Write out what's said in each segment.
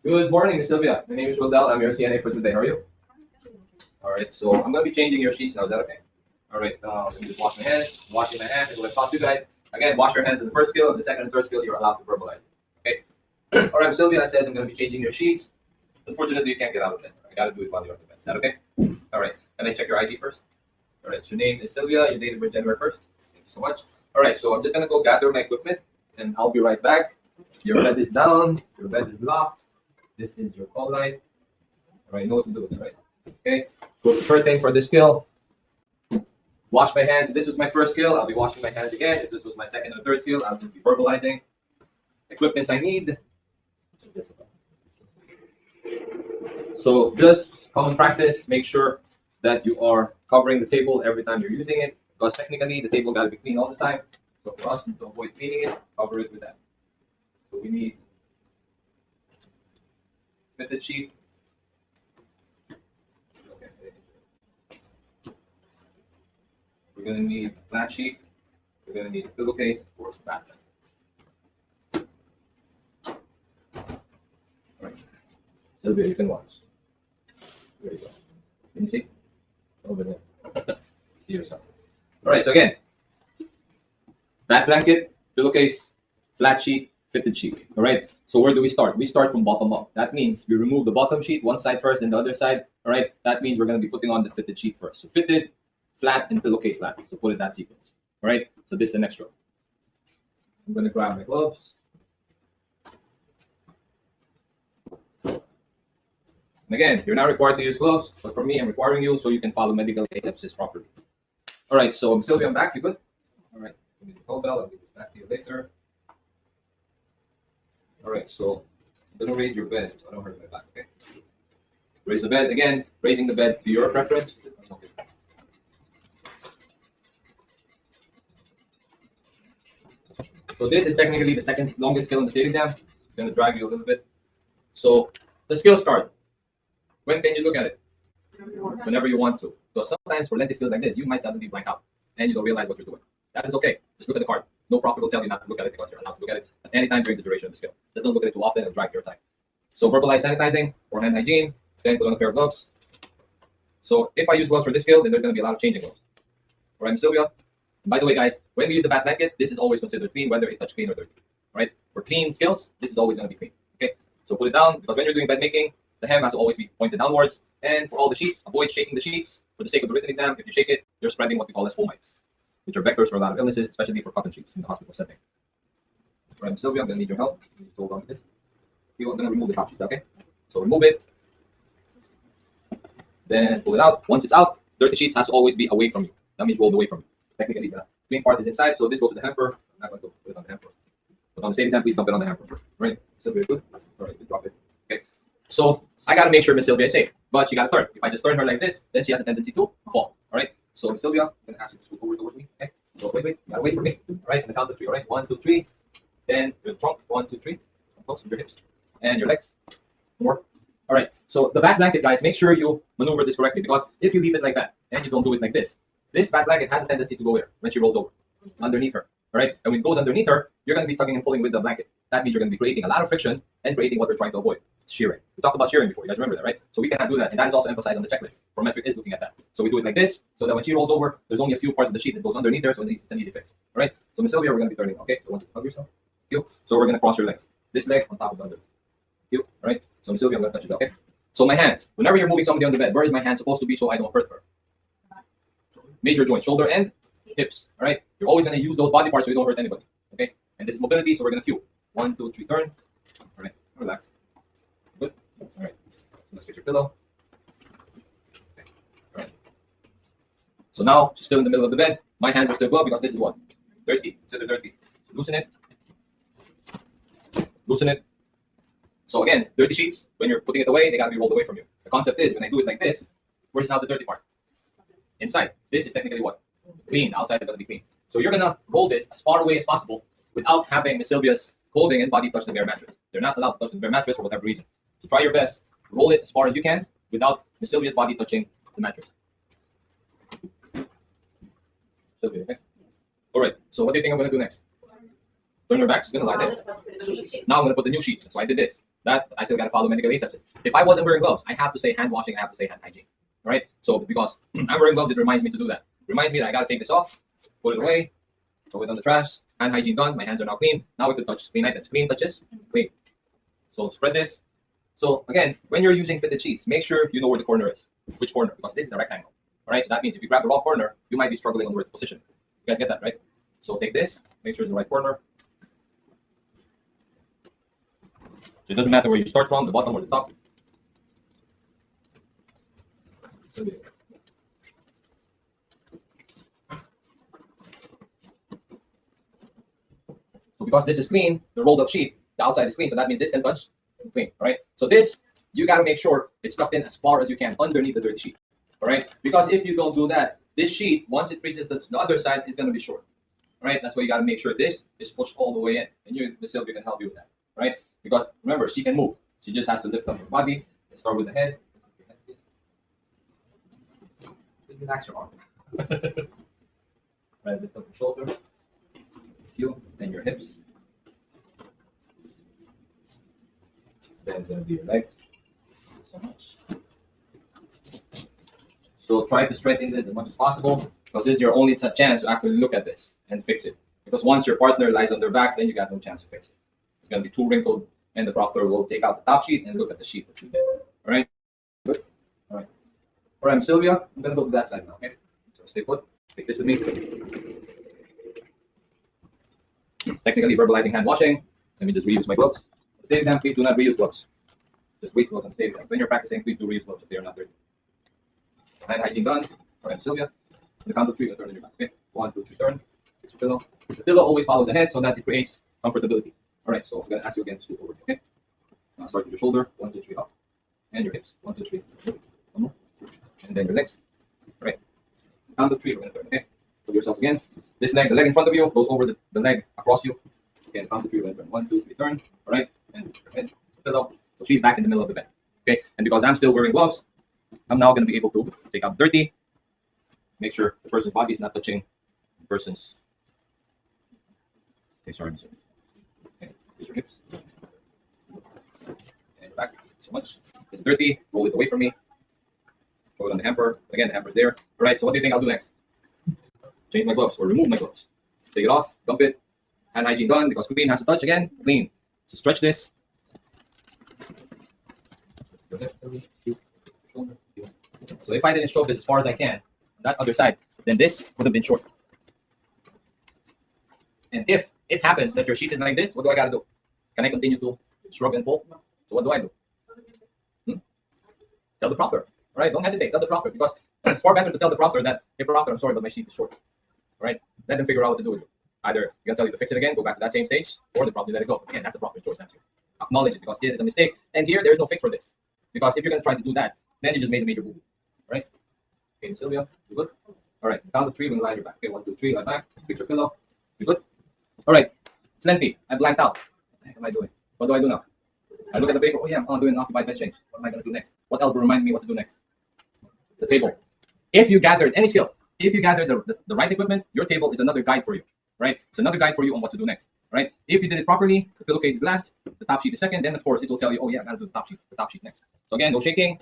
Good morning, Miss Sylvia. My name is Rodel. I'm your CNA for today. How are you? All right, so I'm going to be changing your sheets now. Is that okay? All right, let me just wash my hands. Washing my hands is what I taught you guys. Again, wash your hands in the first skill. The second and third skill, you're allowed to verbalize. Okay? All right, Sylvia, I said I'm going to be changing your sheets. Unfortunately, you can't get out of bed. I got to do it while you're on the bed. Is that okay? All right, can I check your ID first? All right, so your name is Sylvia. Your date of birth January 1st. Thank you so much. All right, so I'm just going to go gather my equipment, and I'll be right back. Your bed is down. Your bed is locked. This is your call light. All right, you know what to do with it, right? Okay, so the first thing for this skill, wash my hands. If this was my first skill, I'll be washing my hands again. If this was my second or third skill, I'll be verbalizing. Equipments I need. So just common practice, make sure that you are covering the table every time you're using it, because technically the table got to be clean all the time. So for us to avoid cleaning it, cover it with that. So we need fitted sheet. We're going to need a flat sheet. We're going to need a pillowcase, of course, back. All right. Sylvia, you can watch. There you go. Can you see? Over there. See yourself. All right, so again, back blanket, pillowcase, flat sheet, fitted sheet. All right, so where do we start? We start from bottom up. That means we remove the bottom sheet, one side first and the other side. All right, that means we're going to be putting on the fitted sheet first. So fitted, flat, and pillowcase last. So put it that sequence. All right, so this is an extra. I'm going to grab my gloves. And again, you're not required to use gloves, but for me, I'm requiring you so you can follow medical asepsis properly. All right, so Sylvia, I'm back. You good? All right, give me the call bell. I'll give it back to you later. All right, so I'm going to raise your bed so I don't hurt my back, okay? Raise the bed. Again, raising the bed to your preference. So this is technically the second longest skill in the state exam. It's going to drag you a little bit. So the skills card. When can you look at it? Whenever you want to. So sometimes for lengthy skills like this, you might suddenly blank out and you don't realize what you're doing. That is okay. Just look at the card. No prof will tell you not to look at it because you're allowed to look at it at any time during the duration of the skill. Just don't look at it too often and drag your time. So verbalize sanitizing or hand hygiene, then put on a pair of gloves. So if I use gloves for this skill, then there's going to be a lot of changing gloves. All right, Sylvia. And by the way, guys, when we use a bath blanket, this is always considered clean, whether it touch clean or dirty. All right, for clean skills, this is always going to be clean. Okay, so put it down because when you're doing bed making, the hem has to always be pointed downwards. And for all the sheets, avoid shaking the sheets. For the sake of the written exam, if you shake it, you're spreading what we call as fomites, which are vectors for a lot of illnesses, especially for cotton sheets in the hospital setting. All right, Sylvia, I'm going to need your help. Just hold on to this. You're going to remove the top sheet, okay? So remove it. Then pull it out. Once it's out, dirty sheets has to always be away from you. That means rolled away from you. Technically, the clean part is inside, so this goes to the hamper. I'm not going to put it on the hamper. But on the state exam, please dump it on the hamper. All right, Sylvia, good? All right, drop it. Okay, so I got to make sure Miss Sylvia is safe, but she got to turn. If I just turn her like this, then she has a tendency to fall. All right, so Miss Sylvia, I'm going to ask you to scoot over towards me. Okay, so wait, you got to wait for me. All right, on the count of 3. All right, 1, 2, 3. Then your trunk, 1, 2, 3. Come close to your hips and your legs. More. All right, so the back blanket, guys, make sure you maneuver this correctly because if you leave it like that and you don't do it like this back blanket has a tendency to go there when she rolls over, underneath her. All right, and when it goes underneath her, you're going to be tugging and pulling with the blanket. That means you're going to be creating a lot of friction and creating what we're trying to avoid, shearing. We talked about shearing before. You guys remember that, right? So we cannot do that, and that is also emphasized on the checklist. Prometric is looking at that. So we do it like this, so that when she rolls over, there's only a few parts of the sheet that goes underneath her, so it's an easy fix. All right. So Miss Sylvia, we're going to be turning. Okay. So want to hug yourself. You. So we're going to cross your legs. This leg on top of the other. You. All right. So Miss Sylvia, I'm going to touch it. Okay. So my hands. Whenever you're moving somebody on the bed, where is my hand supposed to be so I don't hurt her? Major joints, shoulder and hips. All right. You're always going to use those body parts so you don't hurt anybody. Okay. And this is mobility, so we're going to cue. 1, 2, 3, turn. All right. Relax. Good. All right. So let's get your pillow. Okay. All right. So now she's still in the middle of the bed. My hands are still gloved because this is what? Dirty. Consider dirty. So loosen it. Loosen it. So again, dirty sheets, when you're putting it away, they got to be rolled away from you. The concept is when I do it like this, where's now the dirty part? Inside. This is technically what? Clean. Outside is going to be clean. So you're going to roll this as far away as possible without having Miss Sylvia's clothing and body touch the bare mattress. They're not allowed to touch the bare mattress for whatever reason. So try your best. Roll it as far as you can without Miss Sylvia's body touching the mattress. Sylvia, okay? All right. So what do you think I'm going to do next? Turn her back. She's going to lie there. Now I'm going to put the new sheet. So I did this. that I still gotta follow medical asepsis. If I wasn't wearing gloves, I have to say hand washing, I have to say hand hygiene. All right. So because I'm wearing gloves, it reminds me to do that. Reminds me that I gotta take this off, put it away, throw it on the trash. Hand hygiene done. My hands are now clean. Now we can touch clean items. Clean touches, clean. So spread this. So again, when you're using fitted sheets, make sure you know where the corner is. Which corner? Because this is a rectangle. All right. So that means if you grab the wrong corner, you might be struggling on where to position. You guys get that, right? So take this. Make sure it's the right corner. So it doesn't matter where you start from, the bottom or the top. So because this is clean, the rolled up sheet, the outside is clean, so that means this can touch clean, all right? So this, you gotta make sure it's tucked in as far as you can underneath the dirty sheet, all right? Because if you don't do that, this sheet, once it reaches the other side, is gonna be short, all right? That's why you gotta make sure this is pushed all the way in, and the Sylvia can help you with that, all right? Because remember, she can move. She just has to lift up her body. Let's start with the head. Just relax your arm. Right, lift up your shoulder. Then your hips. Then it's going to be your legs. So much. So try to straighten this as much as possible because this is your only chance to actually look at this and fix it. Because once your partner lies on their back, then you got no chance to fix it. It's going to be too wrinkled, and the proctor will take out the top sheet and look at the sheet that you did. All right? Good? All right. All right, Sylvia, I'm going to go to that side now, okay? So stay put. Take this with me. Technically verbalizing hand washing. Let me just reuse my gloves. At the same time, please do not reuse gloves. Just waste gloves on the same time. When you're practicing, please do reuse gloves if they are not dirty. Hand hygiene done. All right, Sylvia. The count of three, turn on your back. Okay, 1, 2, 3, turn. Fix your pillow. The pillow always follows the head so that it creates comfortability. All right, so I'm gonna ask you again to scoot over. Okay. Now start with your shoulder. 1, 2, 3, up, and your hips. 1, 2, 3. One more. And then your legs. All right. Count of three. We're gonna turn. Okay. Put yourself again. This leg, the leg in front of you, goes over the leg across you. Again, count to three. We're gonna turn. 1, 2, 3, turn. All right. And your head. Pillow. So she's back in the middle of the bed. Okay. And because I'm still wearing gloves, I'm now gonna be able to take out dirty. Make sure the person's body is not touching the person's. Okay, sorry. Okay, here's your hips. And back. So much. It's dirty. Roll it away from me. Throw it on the hamper. Again, the hamper's there. All right. So what do you think I'll do next? Change my gloves or remove my gloves. Take it off. Dump it. Hand hygiene done because clean has to touch again. Clean. So stretch this. So if I didn't stroke this as far as I can, on that other side, then this would have been short. And if it happens that your sheet is like this, what do I gotta do? Can I continue to shrug and pull? So what do I do? Tell the proctor. All right, don't hesitate. Tell the proctor because it's far better to tell the proctor that, hey proctor, I'm sorry, but my sheet is short. All right, let them figure out what to do with you. Either you're gonna tell you to fix it again, go back to that same stage, or they probably let it go. Again, that's the proctor's choice, not you. Acknowledge it because it is a mistake. And here, there is no fix for this. Because if you're gonna try to do that, then you just made a major boo-boo. Right? Okay, Sylvia, you good? All right, count to three, we're gonna lie your back. Okay, 1, 2, 3, lie back, fix your pillow. You good? All right, it's lengthy. I blanked out. What the heck am I doing? What do I do now? I look at the paper. Oh yeah, I'm doing an occupied bed change. What am I gonna do next? What else will remind me what to do next? The table. If you gathered any skill, if you gathered the right equipment, your table is another guide for you, right? It's another guide for you on what to do next, right? If you did it properly, the pillowcase is last, the top sheet is second, then of course it will tell you, oh yeah, I gotta do the top sheet next. So again, no shaking.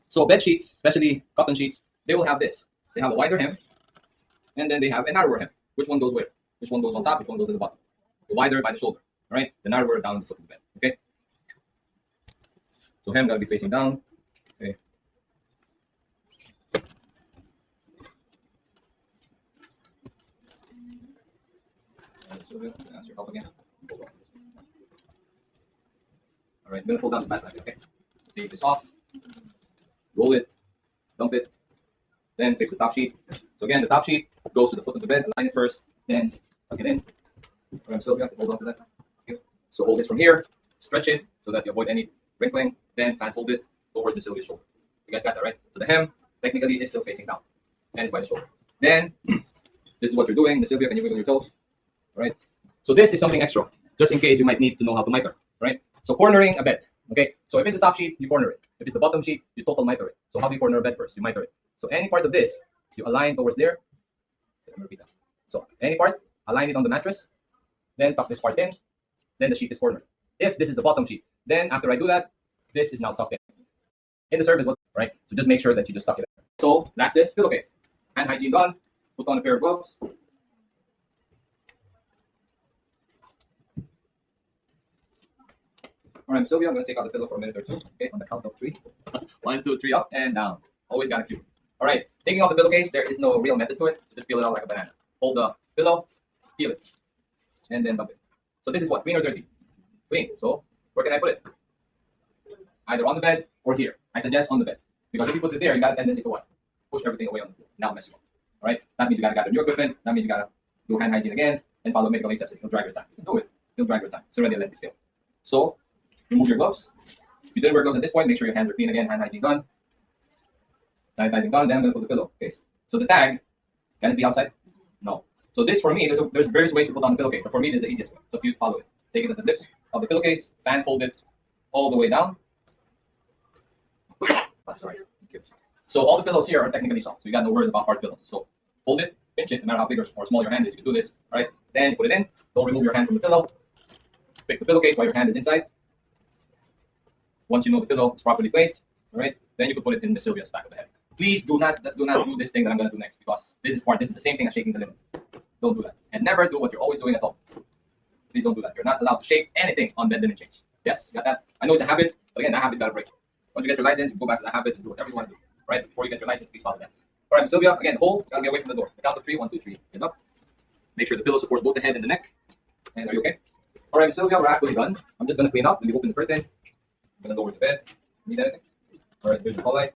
So bed sheets, especially cotton sheets, they will have this. They have a wider hem, and then they have a narrower hem. Which one goes where? Which one goes on top? Which one goes at the bottom? The wider by the shoulder, all right? The narrower down the foot of the bed, okay? So hem gotta be facing down, okay? Ask your help again. All right, I'm gonna pull down the back leg, okay? Take this off, roll it, dump it, then fix the top sheet. So again, the top sheet goes to the foot of the bed, align it first, then tuck it in. I'm still going to hold on to that. Okay. So hold this from here, stretch it so that you avoid any wrinkling, then fan fold it over the Sylvia's shoulder. You guys got that, right? So the hem technically is still facing down and it's by the shoulder. Then this is what you're doing. The Sylvia, can you wiggle your toes? All right. So this is something extra, just in case you might need to know how to miter, right? So cornering a bed. Okay. So if it's the top sheet, you corner it. If it's the bottom sheet, you total miter it. So how do you corner a bed first? You miter it. So any part of this, you align towards there. Let me repeat that. So any part, align it on the mattress, then tuck this part in, then the sheet is cornered. If this is the bottom sheet, Then after I do that, this is now tucked in the service, right? So just make sure that you just tuck it in. So last is pillowcase. Hand hygiene done. Put on a pair of gloves. All right, Sylvia, I'm going to take out the pillow for a minute or two. Okay, on the count of 3. 1, 2, 3, up and down. Always got to cue. All right, taking out the pillowcase, there is no real method to it. So just peel it out like a banana. Hold the pillow, peel it, and then dump it. So this is what? Clean or dirty? Clean. So where can I put it? Either on the bed or here. I suggest on the bed. Because if you put it there, you got a tendency to what? Push everything away on the floor. Now mess you up. All right? That means you got to gather new equipment. That means you got to do hand hygiene again and follow medical asepsis. It'll drag your time. You can do it. It'll drag your time. It's already a lengthy skill. So remove your gloves. If you didn't wear gloves at this point, make sure your hands are clean again. Hand hygiene done. Sanitizing done. Then I'm going to put the pillowcase. So the tag, can it be outside? No. So this for me, there's various ways to put on the pillowcase, but for me, this is the easiest way. So if you follow it, take it at the lips of the pillowcase, fan fold it all the way down. Oh, sorry. So all the pillows here are technically soft, so you got no worries about hard pillows. So fold it, pinch it, no matter how big or small your hand is, you can do this, right? Then put it in. Don't remove your hand from the pillow. Fix the pillowcase while your hand is inside. Once you know the pillow is properly placed, all right, then you can put it in the Sylvia's back of the head. Please do not do this thing that I'm going to do next, because this is the same thing as shaking the limbs. Don't do that, and never do what you're always doing at home. Please don't do that. You're not allowed to shake anything on bed linen change. Yes, got that? I know it's a habit, but again, that habit got to break. Once you get your license, you go back to the habit and do whatever you want to do. Right? Before you get your license, please follow that. All right, Sylvia, again, hold. Gotta be away from the door. The count of 3, 1, 2, 3. Get up. Make sure the pillow supports both the head and the neck. And are you okay? All right, Sylvia, we're actually done. I'm just gonna clean up. Let me open the curtain. I'm gonna lower the bed. Need anything? All right, here's the call light.